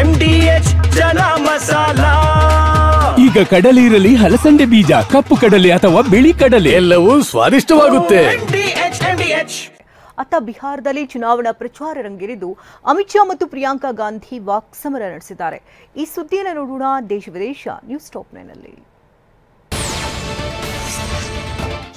MDH chana masala. ಈಗ ಕಡಲೆ ಇರಲಿ, ಹಲಸಂಡೆ ಬೀಜ, ಕಪ್ಪು ಕಡಲೆ ಅಥವಾ ಬಿಳಿ ಕಡಲೆ, ಎಲ್ಲವೂ ಸ್ವಾದಿಷ್ಟವಾಗುತ್ತೆ. ಅತ್ತ ಬಿಹಾರದಲ್ಲಿ ಚುನಾವಣಾ ಪ್ರಚಾರ ರಂಗೇರಿದ್ದು ಅಮಿತ್ ಶಾ ಮತ್ತು ಪ್ರಿಯಾಂಕಾ ಗಾಂಧಿ ವಾಕ್ಸಮರ ನಡೆಸಿದ್ದಾರೆ. ಈ ಸುದ್ದಿಯನ್ನು ನೋಡೋಣ ದೇಶ ವಿದೇಶ ನ್ಯೂಸ್ ಟಾಪ್ 9ನಲ್ಲಿ.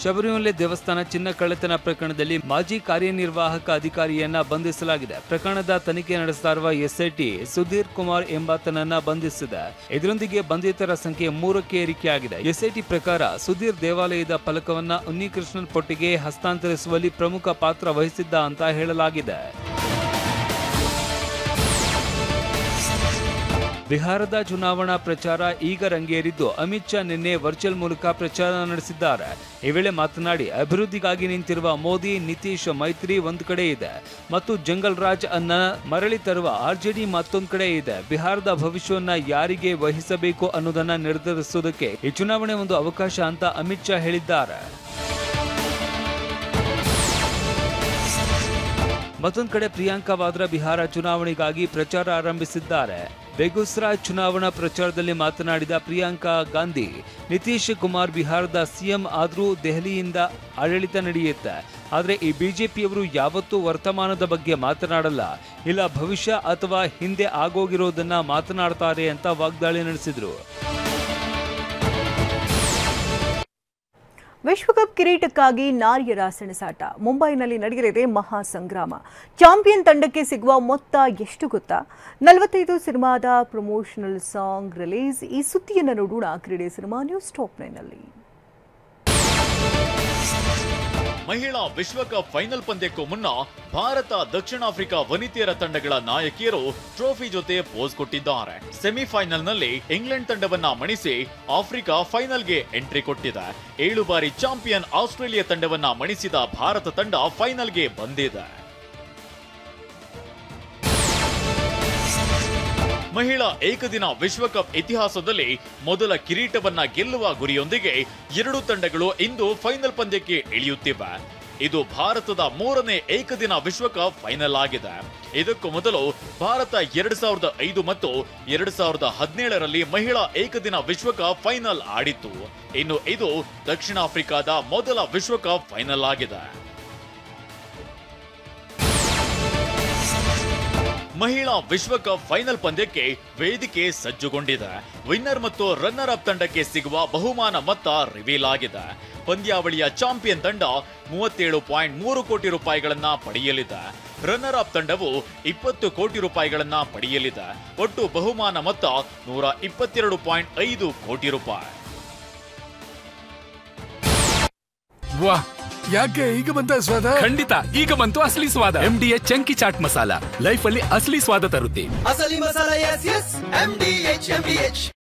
ಶಬರಿಮಲೆ ದೇವಸ್ಥಾನ ಚಿನ್ನ ಕಳ್ಳತನ ಪ್ರಕರಣದಲ್ಲಿ ಮಾಜಿ ಕಾರ್ಯನಿರ್ವಾಹಕ ಅಧಿಕಾರಿಯನ್ನ ಬಂಧಿಸಲಾಗಿದೆ. ಪ್ರಕರಣದ ತನಿಖೆ ನಡೆಸ್ತಾ ಇರುವ ಎಸ್ಐಟಿ ಸುಧೀರ್ ಕುಮಾರ್ ಎಂಬಾತನನ್ನ ಬಂಧಿಸಿದೆ. ಇದರೊಂದಿಗೆ ಬಂಧಿತರ ಸಂಖ್ಯೆ 3ಕ್ಕೆ ಏರಿಕೆಯಾಗಿದೆ. ಎಸ್ಐಟಿ ಪ್ರಕಾರ ಸುಧೀರ್ ದೇವಾಲಯದ ಫಲಕವನ್ನ ಉನ್ನಿಕೃಷ್ಣನ್ ಪೊಟ್ಟಿಗೆ ಹಸ್ತಾಂತರಿಸುವಲ್ಲಿ ಪ್ರಮುಖ ಪಾತ್ರ ವಹಿಸಿದ್ದ ಅಂತ ಹೇಳಲಾಗಿದೆ. ಬಿಹಾರದ ಚುನಾವಣಾ ಪ್ರಚಾರ ಈಗ ರಂಗೇರಿದ್ದು ಅಮಿತ್ ಶಾ ನಿನ್ನೆ ವರ್ಚುವಲ್ ಮೂಲಕ ಪ್ರಚಾರ ನಡೆಸಿದ್ದಾರೆ. ಈ ವೇಳೆ ಮಾತನಾಡಿ, ಅಭಿವೃದ್ಧಿಗಾಗಿ ನಿಂತಿರುವ ಮೋದಿ ನಿತೀಶ್ ಮೈತ್ರಿ ಒಂದು ಕಡೆ ಇದೆ ಮತ್ತು ಜಂಗಲ್ ರಾಜ್ ಅನ್ನ ಮರಳಿ ತರುವ ಆರ್ಜೆಡಿ ಮತ್ತೊಂದು ಕಡೆ ಇದೆ. ಬಿಹಾರದ ಭವಿಷ್ಯವನ್ನ ಯಾರಿಗೆ ವಹಿಸಬೇಕು ಅನ್ನೋದನ್ನ ನಿರ್ಧರಿಸುವುದಕ್ಕೆ ಈ ಚುನಾವಣೆ ಒಂದು ಅವಕಾಶ ಅಂತ ಅಮಿತ್ ಶಾ ಹೇಳಿದ್ದಾರೆ. ಮತ್ತೊಂದು ಕಡೆ ಪ್ರಿಯಾಂಕಾ ವಾದ್ರಾ ಬಿಹಾರ ಚುನಾವಣೆಗಾಗಿ ಪ್ರಚಾರ ಆರಂಭಿಸಿದ್ದಾರೆ. ಬೇಗುಸರಾಯ್ ಚುನಾವಣಾ ಪ್ರಚಾರದಲ್ಲಿ ಮಾತನಾಡಿದ ಪ್ರಿಯಾಂಕಾ ಗಾಂಧಿ, ನಿತೀಶ್ ಕುಮಾರ್ ಬಿಹಾರದ ಸಿಎಂ ಆದ್ರೂ ದೆಹಲಿಯಿಂದ ಆಡಳಿತ ನಡೆಯುತ್ತೆ. ಆದರೆ ಈ ಬಿಜೆಪಿಯವರು ಯಾವತ್ತೂ ವರ್ತಮಾನದ ಬಗ್ಗೆ ಮಾತನಾಡಲ್ಲ, ಇಲ್ಲ ಭವಿಷ್ಯ ಅಥವಾ ಹಿಂದೆ ಆಗೋಗಿರೋದನ್ನ ಮಾತನಾಡ್ತಾರೆ ಅಂತ ವಾಗ್ದಾಳಿ ನಡೆಸಿದ್ರು. ವಿಶ್ವಕಪ್ ಕಿರೀಟಕ್ಕಾಗಿ ನಾರಿಯರ ಸೆಣಸಾಟ. ಮುಂಬೈನಲ್ಲಿ ನಡೆಯಲಿದೆ ಮಹಾ ಸಂಗ್ರಾಮ. ಚಾಂಪಿಯನ್ ತಂಡಕ್ಕೆ ಸಿಗುವ ಮೊತ್ತ ಎಷ್ಟು ಗೊತ್ತಾ? 45 ಸಿನಿಮಾದ ಪ್ರಮೋಷನಲ್ ಸಾಂಗ್ ರಿಲೀಸ್. ಈ ಸುದ್ದಿಯನ್ನು ನೋಡೋಣ ಕ್ರೀಡೆ ಸಿನಿಮಾ ನ್ಯೂಸ್ ಟಾಪ್ 9ನಲ್ಲಿ. ಮಹಿಳಾ ವಿಶ್ವಕಪ್ ಫೈನಲ್ ಪಂದ್ಯಕ್ಕೂ ಮುನ್ನ ಭಾರತ ದಕ್ಷಿಣ ಆಫ್ರಿಕಾ ವನಿತೆಯರ ತಂಡಗಳ ನಾಯಕಿಯರು ಟ್ರೋಫಿ ಜೊತೆ ಪೋಸ್ ಕೊಟ್ಟಿದ್ದಾರೆ. ಸೆಮಿಫೈನಲ್ನಲ್ಲಿ ಇಂಗ್ಲೆಂಡ್ ತಂಡವನ್ನ ಮಣಿಸಿ ಆಫ್ರಿಕಾ ಫೈನಲ್ಗೆ ಎಂಟ್ರಿ ಕೊಟ್ಟಿದೆ. 7 ಬಾರಿ ಚಾಂಪಿಯನ್ ಆಸ್ಟ್ರೇಲಿಯಾ ತಂಡವನ್ನ ಮಣಿಸಿದ ಭಾರತ ತಂಡ ಫೈನಲ್ಗೆ ಬಂದಿದೆ. ಮಹಿಳಾ ಏಕದಿನ ವಿಶ್ವಕಪ್ ಇತಿಹಾಸದಲ್ಲಿ ಮೊದಲ ಕಿರೀಟವನ್ನ ಗೆಲ್ಲುವ ಗುರಿಯೊಂದಿಗೆ 2 ತಂಡಗಳು ಇಂದು ಫೈನಲ್ ಪಂದ್ಯಕ್ಕೆ ಇಳಿಯುತ್ತಿವೆ. ಇದು ಭಾರತದ 3ನೇ ಏಕದಿನ ವಿಶ್ವಕಪ್ ಫೈನಲ್ ಆಗಿದೆ. ಇದಕ್ಕೂ ಮೊದಲು ಭಾರತ 2005 ಮತ್ತು 2017ರಲ್ಲಿ ಮಹಿಳಾ ಏಕದಿನ ವಿಶ್ವಕಪ್ ಫೈನಲ್ ಆಡಿತ್ತು. ಇನ್ನು ಇದು ದಕ್ಷಿಣ ಆಫ್ರಿಕಾದ ಮೊದಲ ವಿಶ್ವಕಪ್ ಫೈನಲ್ ಆಗಿದೆ. ಮಹಿಳಾ ವಿಶ್ವಕಪ್ ಫೈನಲ್ ಪಂದ್ಯಕ್ಕೆ ವೇದಿಕೆ ಸಜ್ಜುಗೊಂಡಿದೆ. ವಿನ್ನರ್ ಮತ್ತು ರನ್ನರ್ ಅಪ್ ತಂಡಕ್ಕೆ ಸಿಗುವ ಬಹುಮಾನ ಮೊತ್ತ ರಿವೀಲ್ ಆಗಿದೆ. ಪಂದ್ಯಾವಳಿಯ ಚಾಂಪಿಯನ್ ತಂಡ 37.3 ಕೋಟಿ ರೂಪಾಯಿಗಳನ್ನ ಪಡೆಯಲಿದೆ. ರನ್ನರ್ ಅಪ್ ತಂಡವು 20 ಕೋಟಿ ರೂಪಾಯಿಗಳನ್ನ ಪಡೆಯಲಿದೆ. ಒಟ್ಟು ಬಹುಮಾನ ಮೊತ್ತ 122.5 ಕೋಟಿ ರೂಪಾಯಿ. ವಾಹ್, ಯಾಕೆ ಈಗ ಬಂತ ಸ್ವಾದ? ಖಂಡಿತ ಈಗ ಬಂತು ಅಸಲಿ ಸ್ವಾದ. MDH chunky chaat masala life ಅಲ್ಲಿ ಅಸಲಿ ಸ್ವಾದ ತರುತ್ತೆ. ಅಸಲಿ ಮಸಾಲ, MDH.